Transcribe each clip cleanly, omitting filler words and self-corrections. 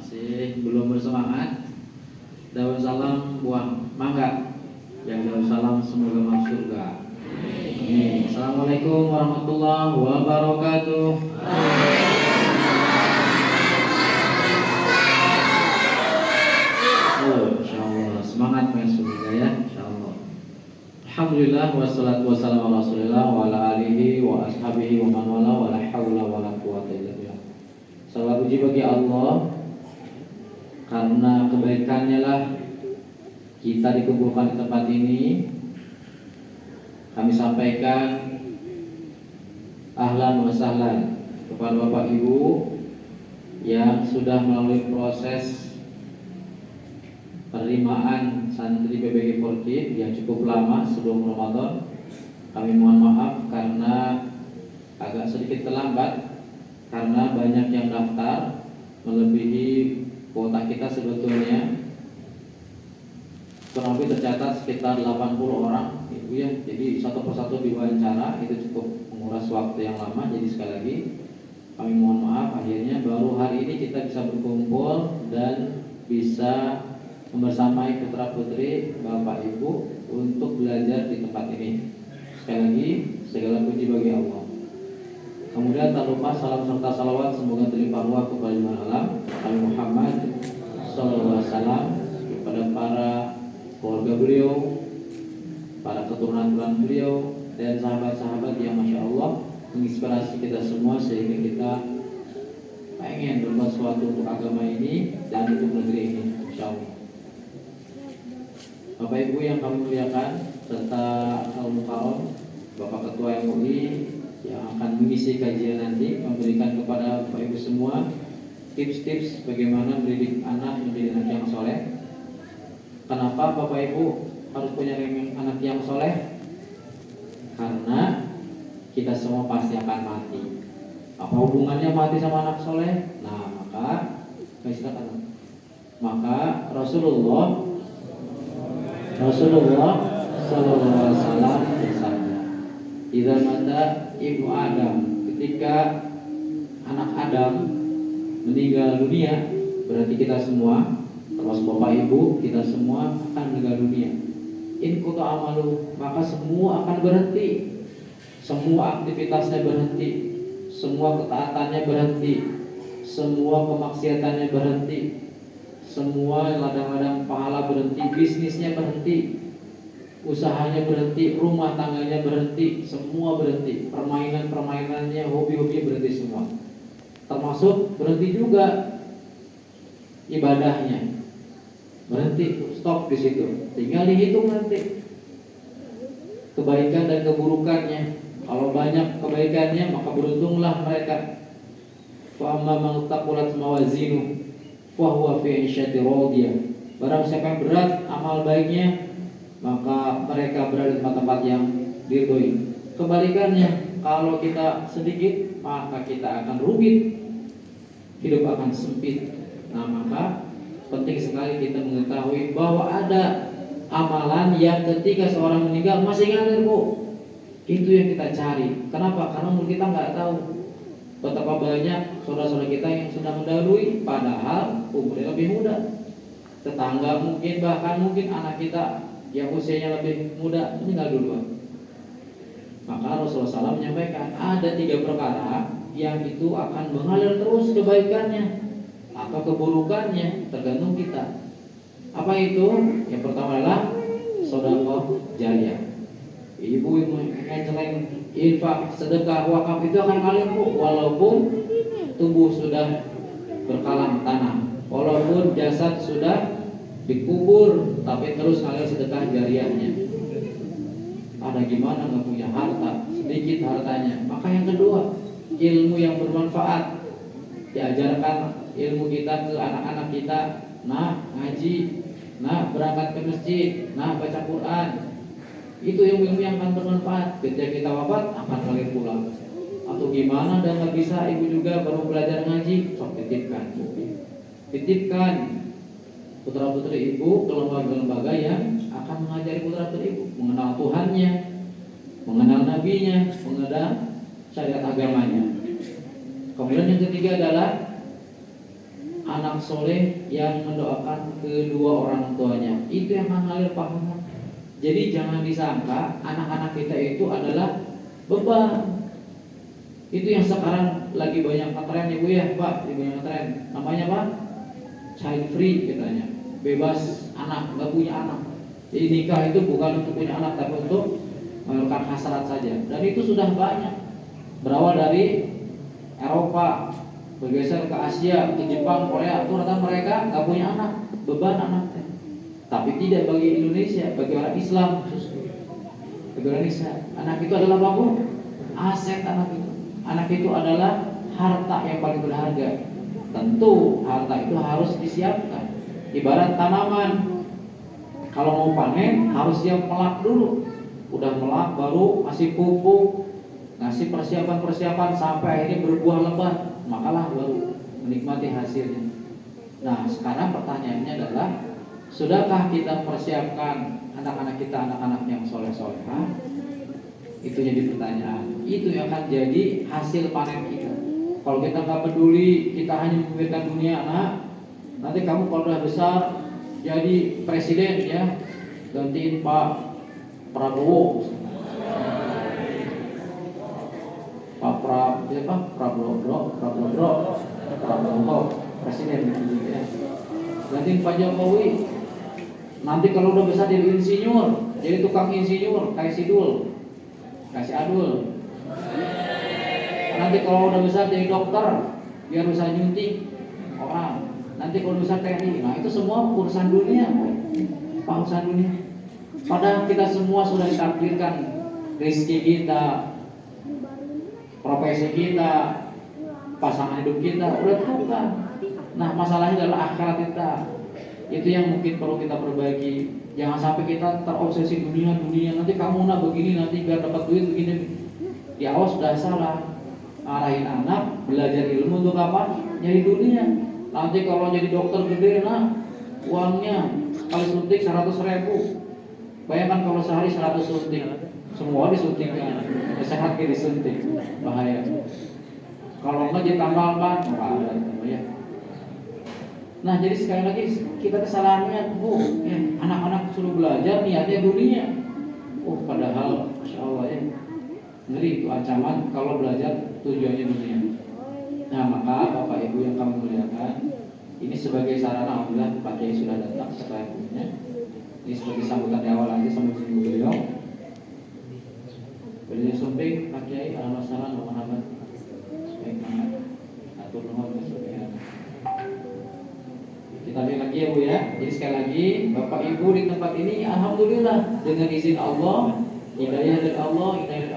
Masih belum bersemangat? Daun salam buang mangga. Yang daun salam semoga masuk surga. Amin. Assalamualaikum warahmatullahi wabarakatuh. Insyaallah semangat semoga ya, insyaallah. Alhamdulillah wassalatu wassalamu ala Rasulillah wa ala alihi wa ashabihi wa man wala wa la haula wa la quwwata illa billah. Salam puji bagi Allah, karena kebaikannya lah kita dikumpulkan di tempat ini. Kami sampaikan ahlan wa sahlan kepada Bapak Ibu yang sudah melalui proses penerimaan santri PBG Forkid yang cukup lama sebelum Ramadan. Kami mohon maaf karena agak sedikit terlambat, karena banyak yang daftar melebihi kuota kita sebetulnya. Kurang lebih tercatat sekitar 80 orang Ibu ya. Jadi satu persatu diwawancara, itu cukup menguras waktu yang lama. Jadi sekali lagi kami mohon maaf, akhirnya baru hari ini kita bisa berkumpul dan bisa membersamai putra putri Bapak Ibu untuk belajar di tempat ini. Sekali lagi segala puji bagi Allah. Kemudian tak lupa salam serta salawat semoga terlimpah ruah kepada Junjungan alam Nabi Muhammad sallallahu alaihi wasallam, kepada para keluarga beliau, para keturunan beliau, dan sahabat-sahabat yang masya Allah menginspirasi kita semua sehingga kita pengen berbuat sesuatu untuk agama ini dan untuk negeri ini, insya Allah. Bapak Ibu yang kami muliakan serta Al-Mukarram Bapak Ketua MUI yang akan mengisi kajian nanti, memberikan kepada Bapak Ibu semua tips-tips bagaimana mendidik anak menjadi anak yang soleh. Kenapa Bapak Ibu harus punya anak yang soleh? Karena kita semua pasti akan mati. Apa hubungannya mati sama anak soleh? Nah, maka Rasulullah sallallahu alaihi wasallam bersabda, "Idza mata ibnu Adam," ketika anak Adam meninggal dunia, berarti kita semua, termasuk Bapak Ibu, kita semua akan meninggal dunia. In kutu amalu, maka semua akan berhenti. Semua aktivitasnya berhenti, semua ketaatannya berhenti, semua kemaksiatannya berhenti, semua ladang-ladang pahala berhenti, bisnisnya berhenti, usahanya berhenti, rumah tangganya berhenti, semua berhenti, permainan-permainannya, hobi-hobi berhenti semua. Termasuk berhenti juga ibadahnya, berhenti, stop di situ. Tinggal dihitung nanti kebaikan dan keburukannya. Kalau banyak kebaikannya maka beruntunglah mereka. Fa amma man taqulat mawazinu fa huwa fi 'ishatin radiyah. Barang siapa yang berat amal baiknya, maka mereka berada di tempat-tempat yang diridhoi. Kebalikannya, kalau kita sedikit maka kita akan rumit, hidup akan sempit. Nah, maka penting sekali kita mengetahui bahwa ada amalan yang ketika seorang meninggal masih ngalir kok. Itu yang kita cari. Kenapa? Karena mungkin kita nggak tahu betapa banyak saudara-saudara kita yang sudah mendahului, padahal umurnya lebih muda. Tetangga mungkin, bahkan mungkin anak kita yang usianya lebih muda meninggal duluan. Maka Rasulullah SAW menyampaikan ada 3 perkara yang itu akan mengalir terus kebaikannya atau keburukannya, tergantung kita. Apa itu? Yang pertama adalah sedekah jariyah. Ibu menceleng infak, sedekah, wakaf itu akan ngalir kok, walaupun tubuh sudah berkalang tanah, walaupun jasad sudah dikubur, tapi terus ngalir sedekah jariyahnya. Ada gimana nggak punya harta, sedikit hartanya. Maka yang kedua, ilmu yang bermanfaat, diajarkan ilmu kita ke anak-anak kita. Nah, ngaji, nah berangkat ke masjid, nah baca Quran. Itu ilmu yang akan bermanfaat. Ketika kita wafat akan balik pulang. Atau gimana dan nggak bisa, ibu juga baru belajar ngaji, sok titipkan putra putri ibu ke lembaga-lembaga yang akan mengajari putra putri ibu mengenal Tuhannya, mengenal nabinya, mengenal syariat agamanya. Kemudian yang ketiga adalah anak soleh yang mendoakan kedua orang tuanya. Itu yang Kang Halil paham. Jadi jangan disangka anak-anak kita itu adalah beban. Itu yang sekarang lagi banyak ngetren ibu ya Pak, lagi banyak ngetren. Namanya apa? Child free katanya. Bebas anak, nggak punya anak. Jadi nikah itu bukan untuk punya anak, tapi untuk menurunkan hasrat saja. Dan itu sudah banyak. Berawal dari Eropa, bergeser ke Asia, ke Jepang, Korea. Itu rata mereka nggak punya anak, beban anaknya. Tapi tidak bagi Indonesia, bagi orang Islam khususnya. Bagi orang Islam, anak itu adalah apa? Aset anak itu. Anak itu adalah harta yang paling berharga. Tentu harta itu harus disiapkan. Ibarat tanaman, kalau mau panen harus siap melak dulu. Udah melak baru kasih pupuk, ngasih persiapan-persiapan sampai akhirnya berbuah lebat, makalah baru menikmati hasilnya. Nah sekarang pertanyaannya adalah, sudahkah kita persiapkan anak-anak kita, anak-anak yang soleh-solehah? Itu jadi pertanyaan. Itu yang akan jadi hasil panen kita. Kalau kita nggak peduli, kita hanya memikirkan dunia anak, nanti kamu kalau udah besar jadi presiden ya, gantiin Pak Prabowo, Prabowo presiden gitu ya. Gantiin Pak Jokowi. Nanti kalau udah besar jadi insinyur, jadi tukang insinyur kayak Sidul, kasih Adul. Nanti kalau udah besar jadi dokter, biar bisa nyuntik orang. Nanti kalau besar TNI, nah itu semua urusan dunia, Pak, urusan dunia. Padahal kita semua sudah ditakdirkan rezeki kita, profesi kita, pasangan hidup kita udah tentukan. Nah masalahnya adalah akhirat kita. Itu yang mungkin perlu kita perbaiki. Jangan sampai kita terobsesi dunia. Nanti kamu begini, nanti biar dapat duit begini. Di awal sudah salah. Arahin anak belajar ilmu untuk apa? Nyari dunia. Nanti kalau jadi dokter gede, uangnya sekali suntik 100.000. Bayangkan kalau sehari 100 suntik, semua disuntik kan. Sehat kayak disuntik, bahaya. Kalau enggak ditambahkan, ya. Nah jadi sekali lagi kita kesalahan niat, Bu. Ya, anak-anak suruh belajar niatnya dunia. Padahal Masya Allah ya, ngeri itu ancaman kalau belajar tujuannya dunia. Nah maka Bapak Ibu yang kami muliakan, ini sebagai sarana, alhamdulillah Pak Kiai sudah datang setelah ibunya. Ini sebagai sambutan di awal aja sama ibu beliau. Beliau sumping Pak Kiai, alhamdulillah, Muhammad. Baik banget. Atur nuhun kesulitan. Kita lihat lagi ya Bu ya. Jadi sekali lagi Bapak Ibu di tempat ini, alhamdulillah dengan izin Allah, hidayah dari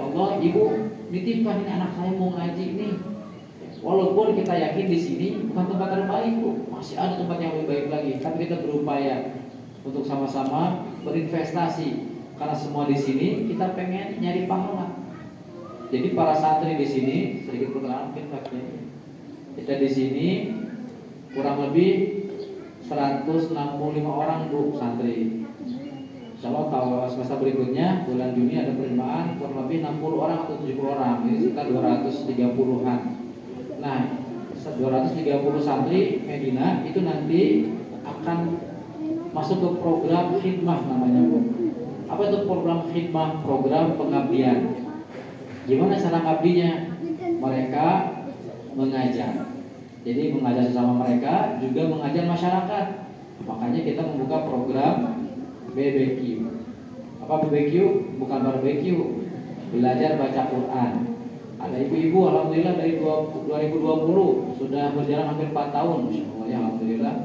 Allah, Ibu nitipkan ini anak saya mau ngaji ini. Walaupun kita yakin di sini bukan tempat terbaik, Bu, masih ada tempat yang lebih baik lagi. Tapi kita berupaya untuk sama-sama berinvestasi, karena semua di sini kita pengen nyari pahala. Jadi para santri di sini, sedikit perkenalan mungkin Pak Kiai. Kita di sini kurang lebih 165 orang Bu santri. Insyaallah kalau semester berikutnya bulan Juni ada penerimaan kurang lebih 60 orang atau 70 orang. Ini sekitar 230-an. Nah, 230 santri Medina itu nanti akan masuk ke program khidmah namanya Bu. Apa itu program khidmah? Program pengabdian. Gimana cara ngabdinya? Mereka mengajar. Jadi mengajar sesama mereka, juga mengajar masyarakat. Makanya kita membuka program BBQ. Apa BBQ? Bukan barbecue. Belajar baca Quran. Ada ibu-ibu alhamdulillah dari 2020 sudah berjalan hampir 4 tahun. Masyaallah, alhamdulillah.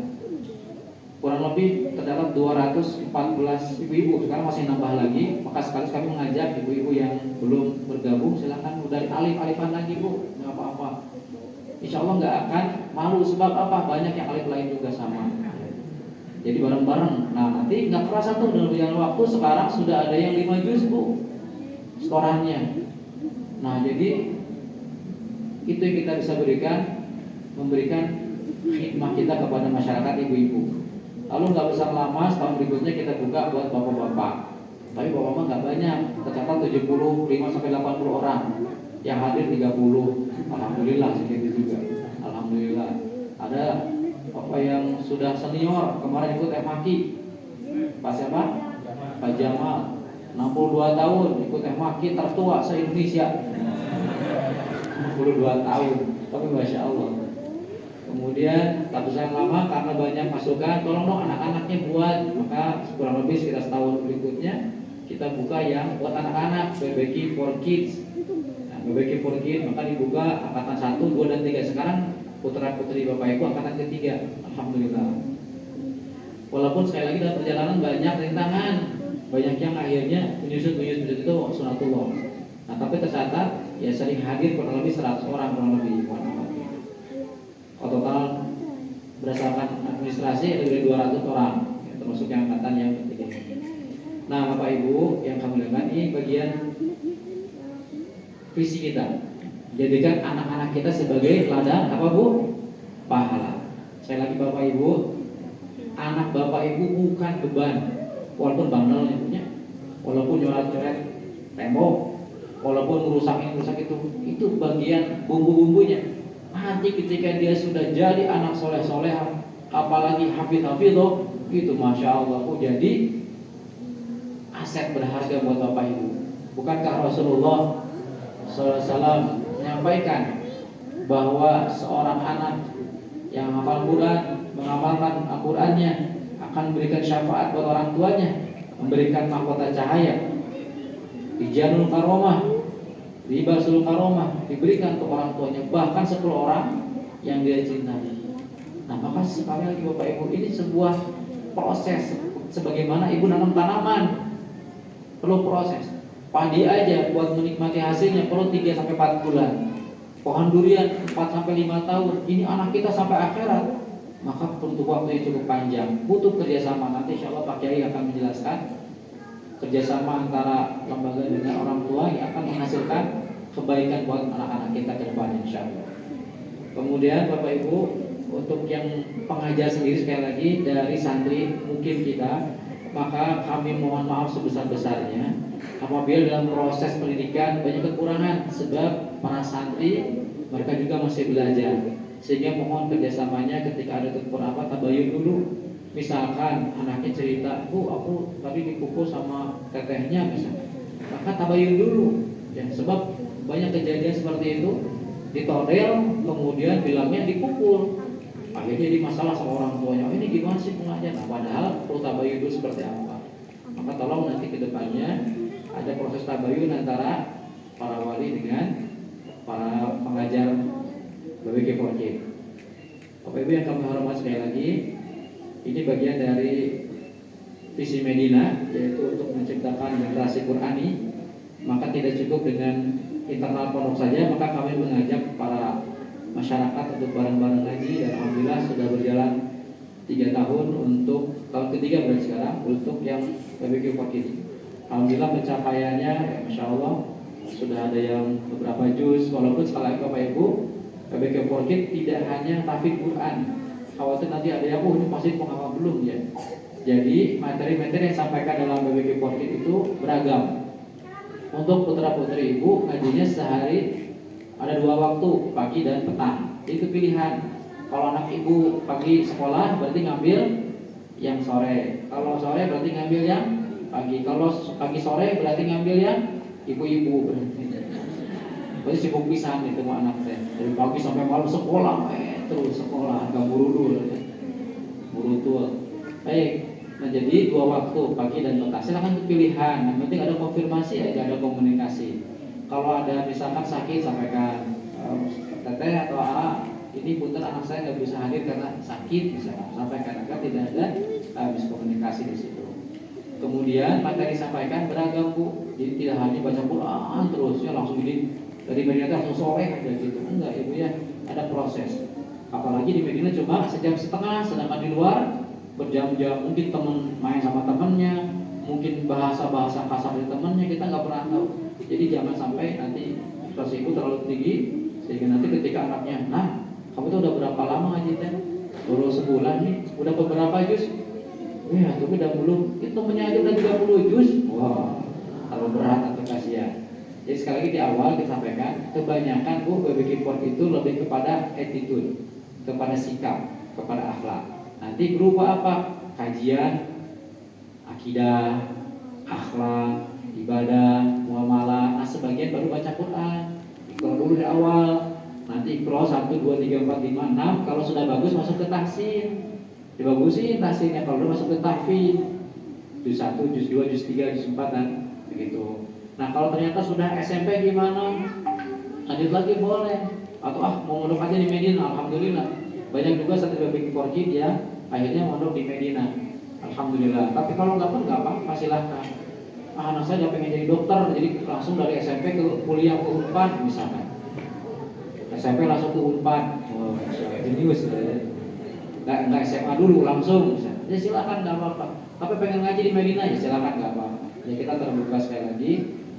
Kurang lebih terdapat 214 ibu-ibu. Sekarang masih nambah lagi. Maka sekali kami mengajak ibu-ibu yang belum bergabung, silakan dari alif-alifan lagi Bu, nggak apa-apa. Insya Allah nggak akan malu, sebab apa? Banyak yang alif lain juga sama. Jadi bareng-bareng. Nah nanti nggak kerasa tuh dalam berjalan waktu, sekarang sudah ada yang 5 juz Bu setorannya. Nah jadi itu yang kita bisa berikan, memberikan khidmah kita kepada masyarakat ibu-ibu. Lalu nggak besar lama, setahun berikutnya kita buka buat bapak-bapak. Tapi bapak-bapak nggak banyak, tercatat 75-80 orang, yang hadir 30. Alhamdulillah segitu juga. Alhamdulillah. Ada bapak yang sudah senior kemarin ikut FMAKI, Pak siapa? Pak Jamal, 62 tahun ikut FMAKI tertua se-Indonesia. 62 tahun, tapi Masya Allah. Kemudian ratusan lama karena banyak masukan, tolong dong anak-anaknya buat, maka kurang lebih sekitar setahun berikutnya kita buka yang buat anak-anak, BBQ for Kids. Nah, BBQ for Kids maka dibuka angkatan 1, 2, dan 3. Sekarang putra putri bapak ibu angkatan ketiga, alhamdulillah. Walaupun sekali lagi dalam perjalanan banyak rintangan, banyak yang akhirnya menyusut itu sunatullah. Nah tapi tercatat ya sering hadir kurang lebih 100 orang kurang lebih. Total berdasarkan administrasi ada dari 200 orang, ya, termasuk yang angkatan yang ketiga. Nah bapak ibu yang kami lihat, ini bagian visi kita, jadikan anak-anak kita sebagai ladang apa bu? Pahala. Sekali lagi bapak ibu, anak bapak ibu bukan beban, walaupun bandel yang punya, walaupun nyoret-nyoret tembok, walaupun rusak itu bagian bumbu-bumbunya. Nanti ketika dia sudah jadi anak soleh-soleh, apalagi hafidh-hafidhoh, itu Masya Allah jadi aset berharga buat bapak ibu. Bukankah Rasulullah SAW menyampaikan bahwa seorang anak yang hafal Quran, mengamalkan Al-Qurannya akan memberikan syafaat buat orang tuanya, memberikan mahkota cahaya, Tijanul Karomah, Libasul Karomah, diberikan untuk orang tuanya, bahkan 10 orang yang dia cintai. Nah maka sekali lagi bapak ibu, ini sebuah proses. Sebagaimana ibu nanam tanaman, perlu proses. Padi aja buat menikmati hasilnya perlu 3-4 bulan. Pohon durian 4-5 tahun. Ini anak kita sampai akhirat, maka butuh waktu yang cukup panjang, butuh kerjasama. Nanti insya Allah Pak Kiai akan menjelaskan kerjasama antara lembaga dengan orang tua yang akan menghasilkan kebaikan buat anak-anak kita ke depan insya Allah. Kemudian bapak ibu, untuk yang pengajar sendiri sekali lagi dari santri mungkin kita, maka kami mohon maaf sebesar-besarnya apabila dalam proses pendidikan banyak kekurangan, sebab para santri mereka juga masih belajar, sehingga mohon kerjasamanya ketika ada kekurangan tabayun dulu. Misalkan anaknya cerita, bu aku tadi dipukul sama tetehnya misalnya, maka tabayun dulu ya, sebab banyak kejadian seperti itu, ditodel kemudian bilangnya dipukul, akhirnya jadi masalah sama orang tuanya. Ini gimana sih pengajar? Nah, padahal perlu tabayun dulu seperti apa. Maka tolong nanti kedepannya ada proses tabayun antara para wali dengan para pengajar BBQ4K. Bapak Ibu yang kami hormati sekali lagi, ini bagian dari visi Medina, yaitu untuk menciptakan generasi Qurani. Maka tidak cukup dengan internal pondok saja, maka kami mengajak para masyarakat untuk bareng-bareng ngaji, dan alhamdulillah sudah berjalan 3 tahun, untuk tahun ketiga berarti sekarang untuk yang BBQ4K ini. Alhamdulillah pencapaiannya ya, Masya Allah sudah ada yang beberapa juz. Walaupun sekali lagi Bapak Ibu, BBQ4K tidak hanya tahfidz Quran, khawatir nanti ada yang ini pasti penghafal belum ya. Jadi materi-materi yang disampaikan dalam BBQ4K itu beragam. Untuk putra-putri ibu ngajinya sehari ada 2 waktu, pagi dan petang. Itu pilihan. Kalau anak ibu pagi sekolah berarti ngambil yang sore. Kalau sore berarti ngambil yang pagi. Kalau pagi sore berarti ngambil yang ibu-ibu berarti. Berarti sibuk pisan itu sama anak teh. Dari pagi sampai malam sekolah, terus sekolah, gak buru tua. Baik. Nah jadi 2 waktu, pagi dan petang. Silakan pilihan. Yang penting ada konfirmasi aja, ada komunikasi. Kalau ada misalkan sakit, sampaikan teteh atau ini punten anak saya nggak bisa hadir karena sakit, misalkan sampaikan, agar tidak ada miskomunikasi di situ. Kemudian materi sampaikan beragam bu, jadi tidak hanya baca Quran terusnya langsung ini dari Medina langsung sore aja gitu, enggak ibu ya, ada proses. Apalagi di Medina cuma sejam setengah, sedangkan di luar berjam-jam, mungkin teman main sama temannya, mungkin bahasa-bahasa kasar dari temannya, kita nggak pernah tahu. Jadi jangan sampai nanti proses itu terlalu tinggi sehingga nanti ketika anaknya, nah kamu tuh udah berapa lama ngaji teh? Baru sebulan nih, udah beberapa juz? Ya, tapi udah belum. Itu menyaja udah 30 juz. Wah, terlalu berat atau kasihan. Jadi sekali lagi di awal kita sampaikan, kebanyakan BBQ4 itu lebih kepada attitude, kepada sikap, kepada akhlak. Nanti berupa apa? Kajian akidah, akhlak, ibadah, muamalah. Nah, sebagian baru baca Quran. Iqra dulu dari awal. Nanti Iqra 1, 2, 3, 4, 5, 6. Kalau sudah bagus masuk ke tahsin. Dibagusin tahsinnya, kalau udah masuk ke tahfidz. Juz 1, juz 2, juz 3, juz 4 dan begitu. Nah, kalau ternyata sudah SMP gimana? Lanjut lagi boleh. Atau mau mondok aja di Medina, alhamdulillah. Banyak juga santri BPQ Forjid ya, akhirnya mondok di Medina. Alhamdulillah. Tapi kalau nggak pun nggak apa-apa, silahkan. Anak saya pengen jadi dokter, jadi langsung dari SMP ke kuliah ke Unpad misalkan. SMP langsung ke Unpad. Oh, jenius ya. Nggak SMA dulu langsung misalkan. Ya silahkan, nggak apa-apa. Tapi pengen ngaji di Medina ya silahkan, nggak apa-apa. Ya kita terbuka sekali lagi.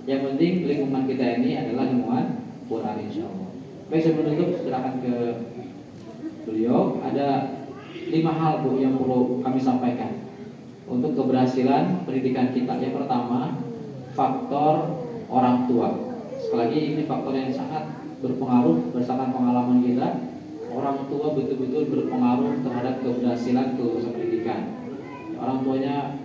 Yang penting lingkungan kita ini adalah lingkungan Quran insyaallah. Baik, sebelum menutup silakan ke beliau. Ada 5 hal Bu yang perlu kami sampaikan untuk keberhasilan pendidikan kita. Yang pertama, faktor orang tua. Sekali lagi ini faktor yang sangat berpengaruh berdasarkan pengalaman kita. Orang tua betul-betul berpengaruh terhadap keberhasilan kelulusan pendidikan. Orang tuanya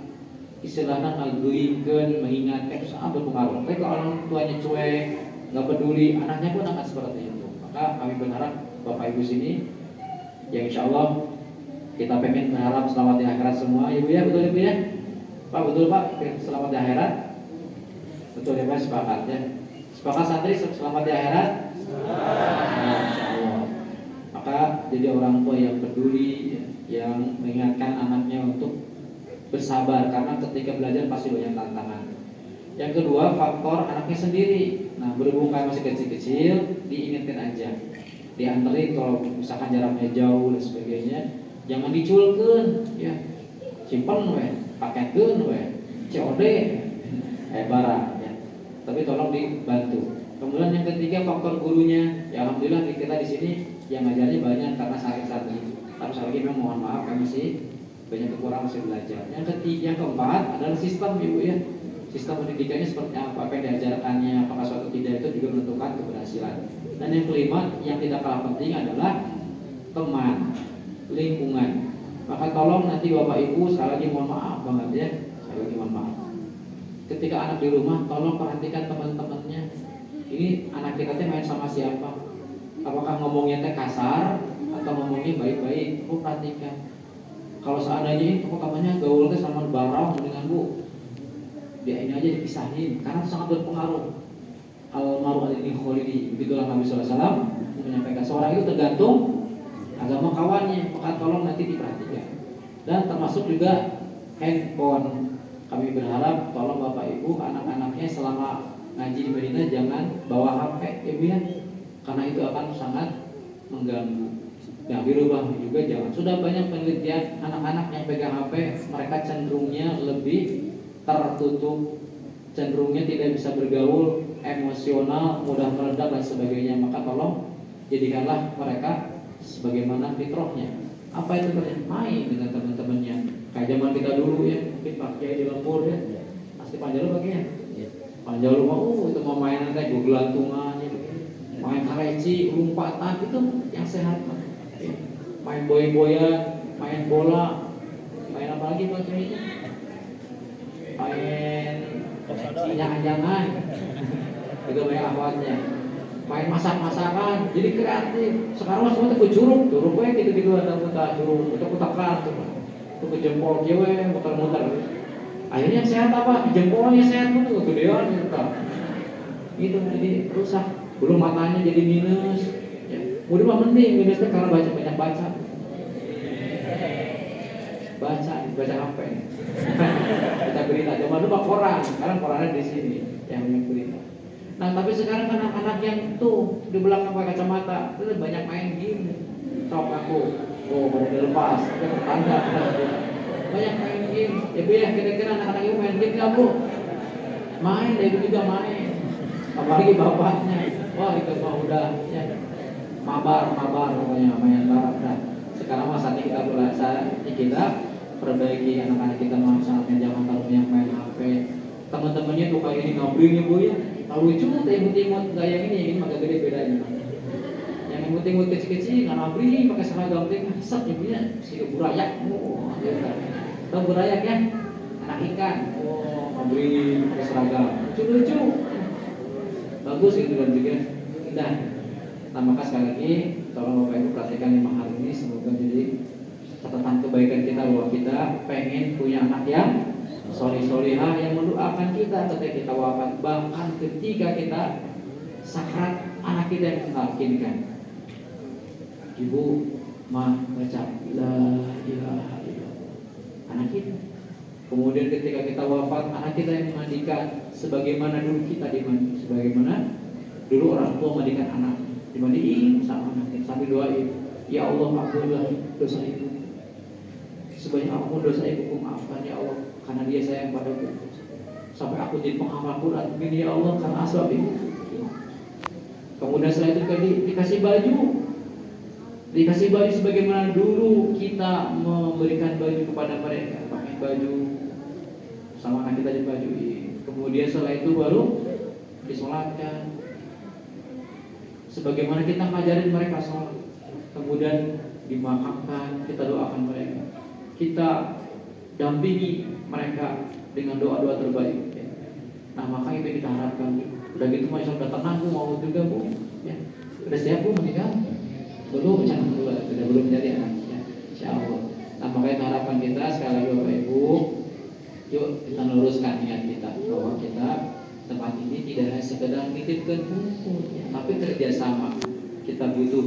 istilahnya ngaguikeun, mengingatkan, sangat berpengaruh. Tapi kalau orang tuanya cuek, nggak peduli, anaknya pun akan seperti itu. Maka kami berharap Bapak Ibu sini, ya insya Allah kita pengen berharap selamat di akhirat semua, Ibu ya, betul Ibu ya? Pak, betul Pak, selamat di akhirat. Betul ya Pak, sepakat ya. Sepakat santri, selamat di akhirat. Nah, insya Allah. Maka jadi orang tua yang peduli, yang mengingatkan anaknya untuk bersabar, karena ketika belajar pasti banyak tantangan. Yang kedua, faktor anaknya sendiri. Nah, berhubung kayak masih kecil-kecil, diingetin aja, dianterin kalau misalkan jaraknya jauh dan sebagainya. Jangan diculkeun, ya. Simpen we, paketkeun we, COD, barang ya. Tapi tolong dibantu. Kemudian yang ketiga, faktor gurunya. Ya alhamdulillah kita di sini yang ngajarnya banyak karena saking saat ini. Tapi sekali lagi memang mohon maaf kami masih banyak kekurangan, masih belajar. Yang ketiga, yang keempat adalah sistem Ibu ya. Sistem pendidikannya seperti apa yang diajarkannya, apakah suatu tidak, itu juga menentukan keberhasilan. Dan yang kelima, yang tidak kalah penting adalah teman, lingkungan. Maka tolong nanti Bapak Ibu, sekali lagi mohon maaf banget ya, sekali lagi mohon maaf. Ketika anak di rumah, tolong perhatikan teman-temannya. Ini anak kita teh main sama siapa? Apakah ngomongnya teh kasar atau ngomongnya baik-baik? Bu perhatikan. Kalau seandainya itu katanya gaul teh sama barang dengan Bu, dia ini aja dipisahin karena sangat berpengaruh. Al-maru al-ini kholidi, begitulah Nabi SAW menyampaikan, seorang itu tergantung agama kawannya. Maka tolong nanti diperhatikan. Dan termasuk juga handphone. Kami berharap tolong Bapak Ibu anak-anaknya selama ngaji di Medina jangan bawa HP Ibu ya, karena itu akan sangat mengganggu. Nah, dirubah juga jangan. Sudah banyak penelitian anak-anak yang pegang HP, mereka cenderungnya lebih tertutup, cenderungnya tidak bisa bergaul, emosional, mudah meledak dan sebagainya. Maka tolong jadikanlah mereka sebagaimana fitrahnya. Apa itu terjadi? Main dengan teman-temannya. Kayak zaman kita dulu ya, mungkin Pak Kiai di Lempur ya, pasti Panjalu bagian. Panjalu mau itu mau main kayak gelantungan, main kareci, lompatan, itu yang sehat. Main boy-boyan, main bola, main apa lagi Pak Kiai? Main jangan-jangan, juga banyak akhwatnya. Main masak-masakan, jadi kreatif. Sekarang semua itu curug we gitu-gitu ada putar curug, putar-putar tuh ke jempol kieu muter-muter. Akhirnya yang sehat apa? Jempolnya sehat tuh gedean gitu. Gitu jadi rusak. Belum matanya jadi minus. Ya. Udah mah mending minusnya karena banyak baca. Baca HP. Baca berita. Cuma dulu mah koran, sekarang korannya di sini yang banyak berita. Nah, tapi sekarang anak-anak yang tuh di belakang pakai kacamata, itu banyak main game. Sok aku, pada dilepas, ada tetangga, banyak main game. Ya Bu ya, kira-kira anak-anak itu main game nggak Bu? Main, dia juga main. Apalagi bapaknya, wah itu mah udah ya mabar pokoknya main barat. Nah, sekarang mah saatnya kita belajar, kita perbaiki anak-anak kita mah sangatnya jangan terlalu banyak main HP. Teman-temannya tuh kayak ini ngabringnya Bu ya. Tahu lucu tuh imut-imut gaya ini mah gak gede bedanya. Yang imut-imut kecil-kecil nggak nabri pakai seragam teh set ibunya si burayak. Tahu burayak ya? Anak ikan. Nabri pakai seragam. Lucu-lucu. Bagus gitu kan juga. Indah. Nah, maka sekali lagi tolong Bapak Ibu perhatikan 5 hal ini, semoga jadi catatan kebaikan kita bahwa kita pengen punya anak yang soleh-solehah yang mendoakan kita ketika kita wafat, bahkan ketika kita sakrat anak kita yang mengakinkan. Ibu mah baca la ilaha illallah anak kita. Kemudian ketika kita wafat, anak kita yang memandikan sebagaimana dulu kita dimandi, sebagaimana dulu orang tua memandikan anak, dimandiin sama anak kita sambil doain, ya Allah ampunilah dosa ibu, sebanyak apapun dosa ibu maafkan ya Allah, karena dia sayang padaku. Sampai aku jadi penghafal Quran begini ya Allah karena asbab ibu. Kemudian setelah itu dikasih baju sebagaimana dulu kita memberikan baju kepada mereka, pakai baju sama anak kita dibajuin. Kemudian setelah itu baru disolatkan sebagaimana kita ngajarin mereka sholat. Kemudian dimakamkan, kita doakan mereka, kita dampingi mereka dengan doa-doa terbaik. Nah, maka itu kita harapkan. Udah gitu Masya Allah, udah tenang Bu, mau juga Bu ya. Udah siap Bu menikah? Belum, sudah belum jadi anak ya, Insya Allah. Nah, maka itu harapan kita sekali lagi Bapak Ibu, yuk kita luruskan niat kita bahwa kita tempat ini tidak hanya sekedar nitipkan buku ya, tapi kerjasama. Kita butuh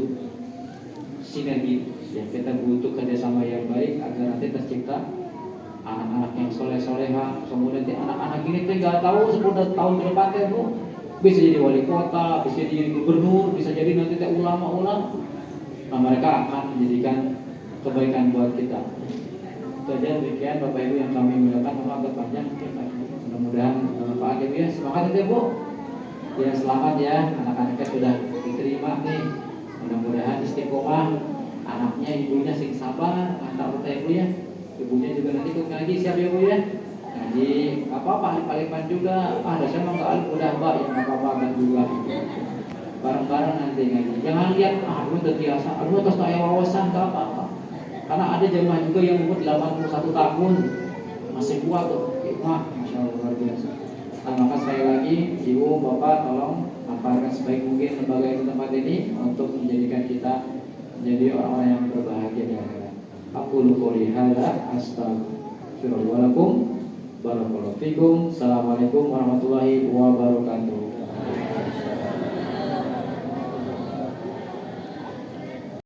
sinergi ya, kita butuh kerjasama yang baik agar nanti tercipta anak-anak yang soleh-soleha. Kemudian anak-anak ini tuh nggak tahu 10 tahun ke depan teh Bu bisa jadi wali kota, bisa jadi gubernur, bisa jadi nanti teh ulama-ulama. Nah, mereka akan menjadikan kebaikan buat kita. Itu aja demikian Bapak Ibu yang kami muliakan, mohon agak panjang mudah-mudahan bermanfaat ya Bu ya. Semangat ya Bu. Ya selamat ya, anak-anaknya sudah diterima nih. Mudah-mudahan istiqomah, anaknya ibunya sing sabar, antar Ibu ya. Ibunya juga nanti ikut ngaji, siap ya Bu ya. Ngaji apa-apa, alif-alifan juga. Ada saya mah enggak udah Mbak ya, enggak apa-apa kan juga. Bareng-bareng nanti ngaji. Jangan lihat aduh udah biasa, aduh atas saya wawasan enggak apa-apa. Karena ada jemaah juga yang umur 81 tahun masih kuat tuh. Wah, Masya Allah luar biasa. Nah, maka sekali lagi Ibu, Bapak tolong manfaatkan sebaik mungkin lembaga di tempat ini untuk menjadikan kita menjadi orang-orang yang berbahagia di akhirat. Aku qouli hadza astaghfirullah wa lakum. Barakallahu fikum. Assalamualaikum warahmatullahi wabarakatuh.